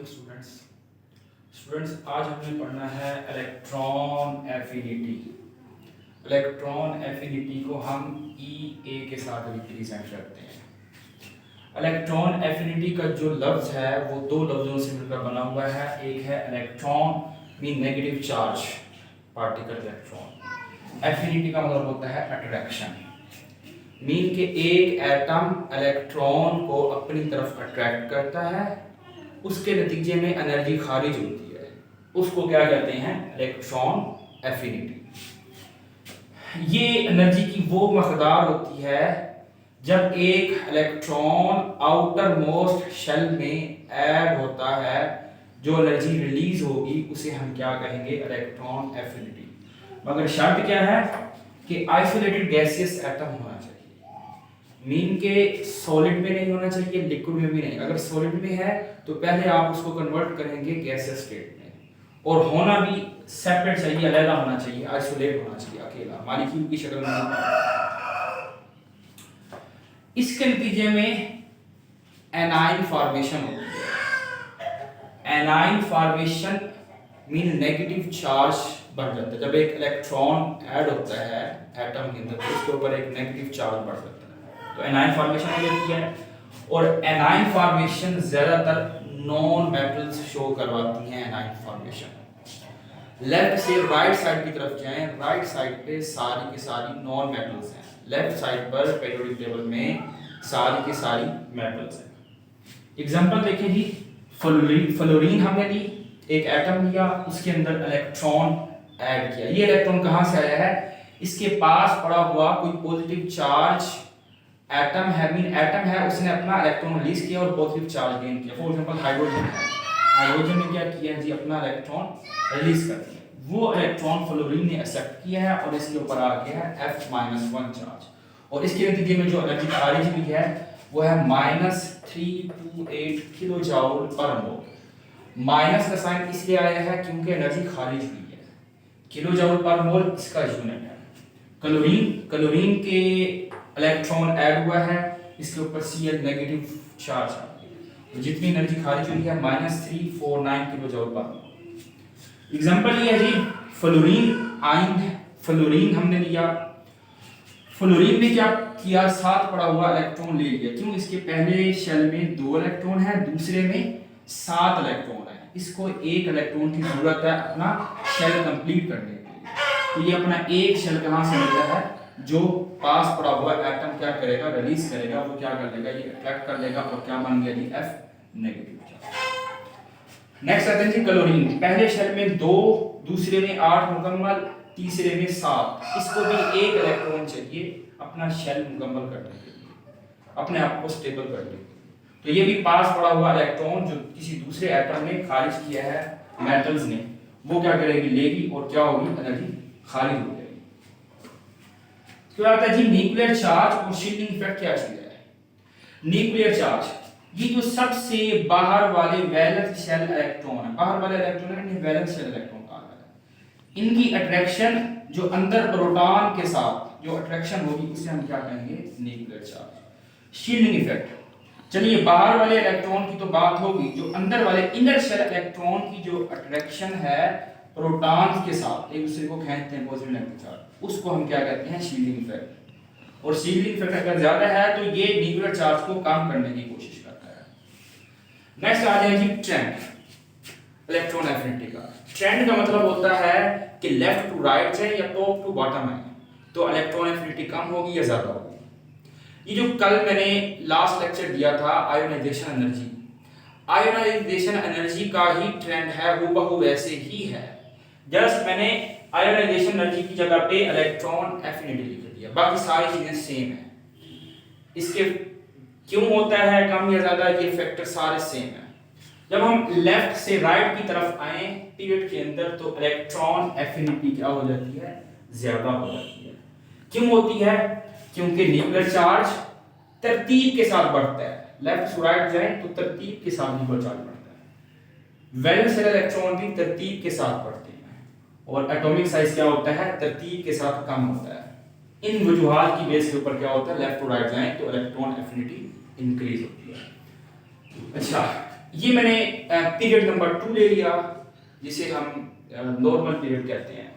Morning students आज हमने पढ़ना है इलेक्ट्रॉन एफिनिटी। इलेक्ट्रॉन एफिनिटी को हम ई ए के साथ रिप्रेजेंट करते हैं। इलेक्ट्रॉन एफिनिटी का जो लफ्ज़ है वो दो लफ्ज़ों से मिलकर बना हुआ है। एक है electron mean negative charge particle electron. Affinity का मतलब होता है अट्रैक्शन, मीन के एक एटम इलेक्ट्रॉन को अपनी तरफ अट्रैक्ट करता है, उसके नतीजे में एनर्जी खारिज होती है, उसको क्या कहते हैं? Electron affinity. ये एनर्जी की वो मकदार होती है जब एक इलेक्ट्रॉन आउटर मोस्ट शेल में ऐड होता है, जो एनर्जी रिलीज होगी उसे हम क्या कहेंगे? Electron affinity. मगर शर्त क्या है कि आइसोलेटेड गैसियस एटम होना चाहिए, मीन के सॉलिड में नहीं होना चाहिए, लिक्विड में भी नहीं। अगर सॉलिड में है तो पहले आप उसको कन्वर्ट करेंगे गैसियस स्टेट में, और होना भी सेपरेट चाहिए, अलग होना चाहिए, आइसोलेट होना चाहिए, अकेला मॉलिक्यूल की शक्ल में। इसके नतीजे में एनाइन फॉर्मेशन होती है। A9 formation mean negative charge बढ़ जाता है। जब एक इलेक्ट्रॉन ऐड होता है एटम के अंदर तो उसके ऊपर एक नेगेटिव चार्ज बढ़ जाता है, तो एनाइन फॉर्मेशन हो जाती है। और एनाइन फॉर्मेशन ज्यादातर नॉन मेटल्स शो करवाती हैं। एनाइन फॉर्मेशन लेफ्ट से राइट साइड की तरफ जाएं, राइट साइड पे सारी की सारी नॉन मेटल्स हैं, लेफ्ट साइड पर पीरियोडिक टेबल में सारी की सारी मेटल्स हैं। एग्जांपल देखिए जी, फ्लोरीन हमने ली, एक एटम लिया, उसके अंदर इलेक्ट्रॉन ऐड किया। ये इलेक्ट्रॉन कहां से आया है? इसके पास पड़ा हुआ कोई पॉजिटिव चार्ज एटम है, मीन एटम है, उसने अपना इलेक्ट्रॉन रिलीज किया और पॉजिटिव चार्ज गेन किया। फॉर एग्जांपल हाइड्रोजन है, हाइड्रोजन ने क्या किया जी? अपना इलेक्ट्रॉन रिलीज कर दिया। वो इलेक्ट्रॉन फ्लोरीन ने एक्सेप्ट किया है और इसके ऊपर आ गया है F-1 चार्ज, और इसके नतीजे में जो एनर्जी खारिज हुई है वो है -328 किलो जूल पर मोल। माइनस का साइन इसलिए आया है क्योंकि एनर्जी खारिज हुई है। किलो जूल पर मोल इसका यूनिट है। क्लोरीन के इलेक्ट्रॉन ऐड हुआ है, इसके ऊपर Cl नेगेटिव चार्ज आ गया, तो जितनी एनर्जी खारिज हुई है -349 किलो जूल पर मोल। एग्जांपल ये है जी फ्लोरीन हमने लिया। फ्लोरीन ने क्या किया? साथ पड़ा हुआ इलेक्ट्रॉन ले लिया। क्यों? इसके पहले शेल में 2 इलेक्ट्रॉन है, दूसरे में 7 इलेक्ट्रॉन है। इसको एक इलेक्ट्रॉन की जरूरत है अपना शेल कंप्लीट करने के लिए, तो ये अपना एक शेल कहां से मिलता है? जो पास पड़ा हुआ एटम क्या करेगा? रिलीज करेगा, वो क्या कर लेगा? ये अट्रैक्ट कर लेगा, और क्या बन गया जी? F negative charge. नेक्स्ट आते हैं जी क्लोरीन। पहले शेल में 2, दूसरे में 8 मुकम्मल, तीसरे में 7। इसको भी एक इलेक्ट्रॉन चाहिए अपना शेल मुकम्मल करने के लिए, अपने आप को स्टेबल करने के लिए। तो ये भी पास पड़ा हुआ इलेक्ट्रॉन जो किसी दूसरे एटम ने खारिज किया है मेटल्स ने, वो क्या करेगी? लेगी, और क्या होगी? एनर्जी खारिज हो जाएगी। तो आता है जी न्यूक्लियर चार्ज और शील्डिंग इफेक्ट क्या चीज है? न्यूक्लियर चार्ज, ये जो सबसे बाहर वाले वैलेंस शेल इलेक्ट्रॉन है, बाहर वाले इलेक्ट्रॉन है, इन्हें वैलेंस शेल इलेक्ट्रॉन कहा जाता है। इनकी अट्रैक्शन जो अंदर प्रोटॉन के साथ जो अट्रैक्शन होगी उसे हम क्या कहेंगे? Nuclear charge. शील्डिंग इफेक्ट, चलिए बाहर वाले इलेक्ट्रॉन की तो बात होगी, जो अंदर वाले इनर शेल इलेक्ट्रॉन की जो अट्रैक्शन है प्रोटॉन्स के साथ, एक दूसरे को खींचते हैं पॉजिटिव नेगेटिव चार्ज, उसको हम क्या कहते हैं? Shielding effect. और शील्डिंग इफेक्ट अगर ज्यादा है तो ये न्यूक्लियर चार्ज को कम करने की कोशिश करता है। नेक्स्ट आ जाए जी ट्रेंड, इलेक्ट्रॉन एफिनिटी का। ट्रेंड का मतलब होता है कि लेफ्ट टू राइट है या टॉप टू बॉटम है, तो इलेक्ट्रॉन एफिनिटी कम होगी या ज्यादा होगी। ये जो कल मैंने लास्ट लेक्चर दिया था आयोनाइजेशन एनर्जी, आयोनाइजेशन एनर्जी का ही ट्रेंड है, हूबहू वैसे ही है। जस्ट मैंने आयोनाइजेशन एनर्जी की जगह पे इलेक्ट्रॉन एफिनिटी लिख दिया, बाकी सारी चीजें सेम है। इसके क्यों होता है कम या ज्यादा, ये फैक्टर सारे सेम है। जब हम लेफ्ट से राइट की तरफ आए पीरियड के अंदर, तो इलेक्ट्रॉन एफिनिटी क्या हो जाती है? ज्यादा हो जाती है। क्यों होती है? क्योंकि न्यूक्लियर चार्ज तरतीब के साथ बढ़ता है। लेफ्ट से राइट जाए तो तरतीब के साथ न्यूक्लियर चार्ज बढ़ता है। वैलेंस शेल इलेक्ट्रॉन भी तरतीब के साथ बढ़ते हैं, और एटॉमिक साइज क्या होता है? तरतीब के साथ कम होता है। इन वजूहात की बेस के ऊपर क्या होता है? लेफ्ट टू राइट जाए तो इलेक्ट्रॉन एफिनिटी इंक्रीज होती है। अच्छा, ये मैंने पीरियड नंबर 2 ले लिया, जिसे हम नॉर्मल पीरियड कहते हैं।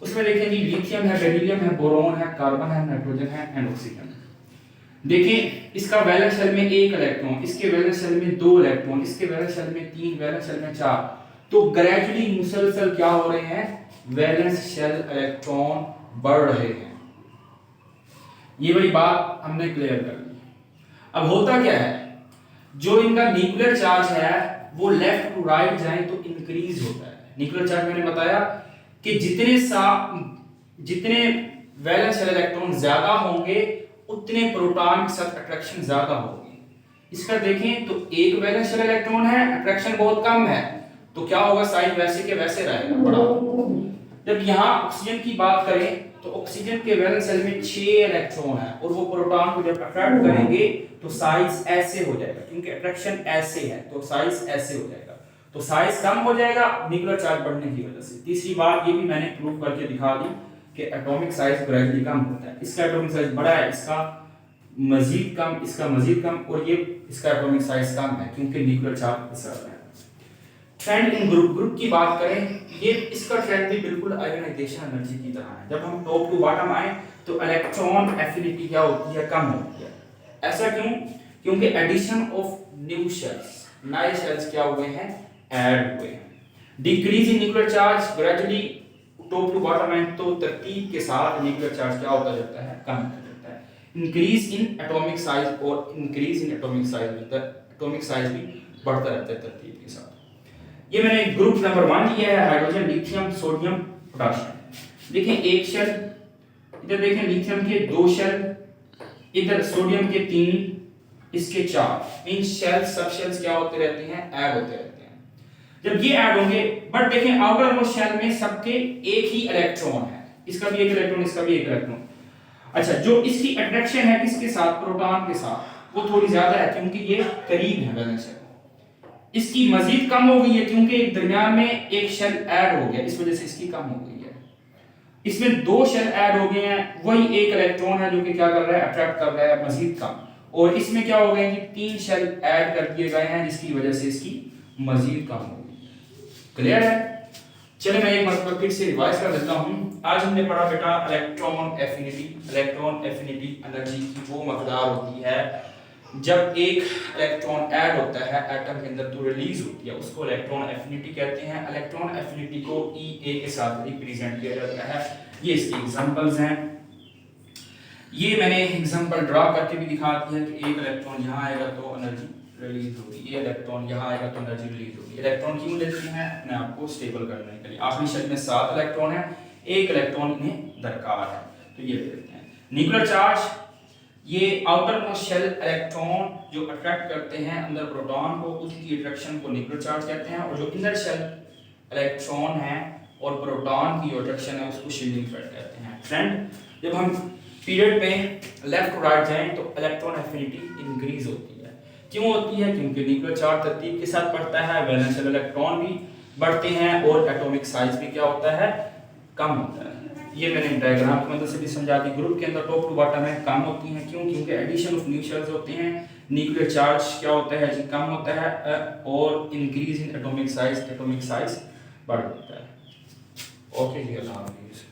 उसमें देखें जी लिथियम है, बेरिलियम है, बोरोन है, कार्बन है, नाइट्रोजन है एंड ऑक्सीजन। देखिए इसका वैलेंस शेल में 1 इलेक्ट्रॉन, इसके वैलेंस शेल में 2 इलेक्ट्रॉन, इसके वैलेंस शेल में 3, वैलेंस शेल में 4। तो ग्रेजुअली मुसलसल क्या हो रहे हैं, वैलेंस शेल इलेक्ट्रॉन बढ़ रहे हैं। ये वाली बात हमने क्लियर कर ली। अब होता क्या है, जो इनका न्यूक्लियर चार्ज है वो लेफ्ट टू राइट जाए तो इंक्रीज होता है। न्यूक्लियर चार्ज मैंने बताया कि जितने वैलेंस शेल इलेक्ट्रॉन ज्यादा होंगे उतने प्रोटॉन के साथ अट्रैक्शन ज्यादा होगी। इसका देखें तो एक वैलेंस शेल इलेक्ट्रॉन है, अट्रैक्शन बहुत कम है, तो क्या होगा, साइज वैसे के वैसे रहेगा बड़ा। जब यहाँ ऑक्सीजन की बात करें तो ऑक्सीजन के वैलेंस शेल में 6 इलेक्ट्रॉन है और वो प्रोटॉन को जब अट्रैक्ट करेंगे तो साइज ऐसे हो जाएगा, क्योंकि अट्रैक्शन ऐसे है तो साइज ऐसे हो जाएगा, तो साइज कम हो जाएगा न्यूक्लियर चार्ज बढ़ने की वजह से। तीसरी बात ये भी मैंने प्रूव करके दिखा दी कि एटॉमिक साइज ग्रेजुअली कम होता है। इसका एटॉमिक साइज बड़ा है, इसका मजीद कम, इसका मजीद कम, और ये इसका एटॉमिक साइज कम है क्योंकि न्यूक्लियर चार्ज इस तरह है। ट्रेंड इन ग्रुप की बात करें, ये इसका ट्रेंड भी बिल्कुल आयोनाइजेशन एनर्जी की तरह है। जब हम टॉप टू बॉटम आए तो इलेक्ट्रॉन एफिनिटी क्या होती है, कम होती है। ऐसा क्यों, क्योंकि एडिशन ऑफ न्यू शेल्स, नए शेल्स क्या हुए हैं, ऐड हुए हैं। Decrease in nuclear charge gradually top to bottom आए तो तरतीब के साथ न्यूक्लियर चार्ज क्या होता जाता है, कम होता जाता है। इंक्रीज इन एटॉमिक साइज और इंक्रीज इन एटॉमिक साइज भी बढ़ता रहता है तरतीब के साथ। ये मैंने ग्रुप नंबर 1 लिया है, हाइड्रोजन, लिथियम, सोडियम, पोटेशियम। देखें एक शेल, इधर देखें लिथियम के 2 शेल, इधर सोडियम के 3, इसके 4। इन शेल सब शेल्स क्या होते रहते हैं, ऐड होते रहते हैं। जब ये ऐड होंगे, बट देखें आउटर मोस्ट शेल में सबके एक ही इलेक्ट्रॉन है, इसका भी एक इलेक्ट्रॉन, इसका भी एक इलेक्ट्रॉन। अच्छा, जो इसकी अट्रैक्शन है किसके साथ, प्रोटॉन के साथ, वो थोड़ी ज्यादा है क्योंकि ये करीब है वैलेंस शेल। इसकी मजीद कम हो गई है क्योंकि दरमियान में एक शेल ऐड हो गया, इस वजह से इसकी कम हो गई है। इसमें 2 शेल ऐड हो गए हैं, वही एक इलेक्ट्रॉन है जो कि क्या कर रहा है, अट्रैक्ट कर रहा है मजीद कम। और इसमें क्या हो गए कि 3 शेल ऐड कर दिए गए हैं जिसकी वजह से इसकी मजीद कम हो गई। क्लियर है? चलिए मैं एक मरतबा फिर से रिवाइज कर देता हूं। आज हमने पढ़ा बेटा electron affinity. Electron affinity energy की वो मकदार होती है जब एक इलेक्ट्रॉन ऐड होता है एटम के अंदर तो रिलीज होती है, उसको इलेक्ट्रॉन एफिनिटी कहते हैं। इलेक्ट्रॉन एफिनिटी को EA के साथ रिप्रेजेंट किया जाता है। ये इसके एग्जांपल्स हैं। ये मैंने एग्जांपल ड्रा करके भी दिखा दिया कि एक इलेक्ट्रॉन यहाँ आएगा तो एनर्जी रिलीज होगी, ये इलेक्ट्रॉन यहाँ आएगा तो एनर्जी रिलीज होगी। इलेक्ट्रॉन क्यों लेते हैं, अपने आप को स्टेबल करने के लिए। आखिरी शेल में 7 इलेक्ट्रॉन है, एक इलेक्ट्रॉन इन्हें दरकार है, तो ये देते हैं। न्यूक्लियर चार्ज, ये आउटर मोस्ट शेल इलेक्ट्रॉन जो अट्रैक्ट करते हैं अंदर प्रोटॉन को, उसकी अट्रैक्शन को न्यूक्लियर चार्ज कहते हैं। और जो इनर शेल इलेक्ट्रॉन है और प्रोटॉन की अट्रैक्शन है उसको शील्डिंग इफेक्ट कहते हैं। फ्रेंड, जब हम पीरियड में लेफ्ट टू राइट जाएं तो इलेक्ट्रॉन एफिनिटी इंक्रीज होती है। क्यों होती है, क्योंकि न्यूक्लियर चार्ज तरतीब के साथ बढ़ता है, वैलेंस शेल इलेक्ट्रॉन भी बढ़ते हैं और एटॉमिक साइज भी क्या होता है, कम होता है। ये मैंने डायग्राम की मदद से भी समझा दी। ग्रुप के अंदर टॉप टू बॉटम में कम होती हैं, क्यों, क्योंकि एडिशन ऑफ न्यू शेल्स होते हैं। न्यूक्लियर चार्ज क्या होता है जी, कम होता है, और इंक्रीज इन एटॉमिक साइज बढ़ जाता है। ओके जी, अल्लाह हाफिज़।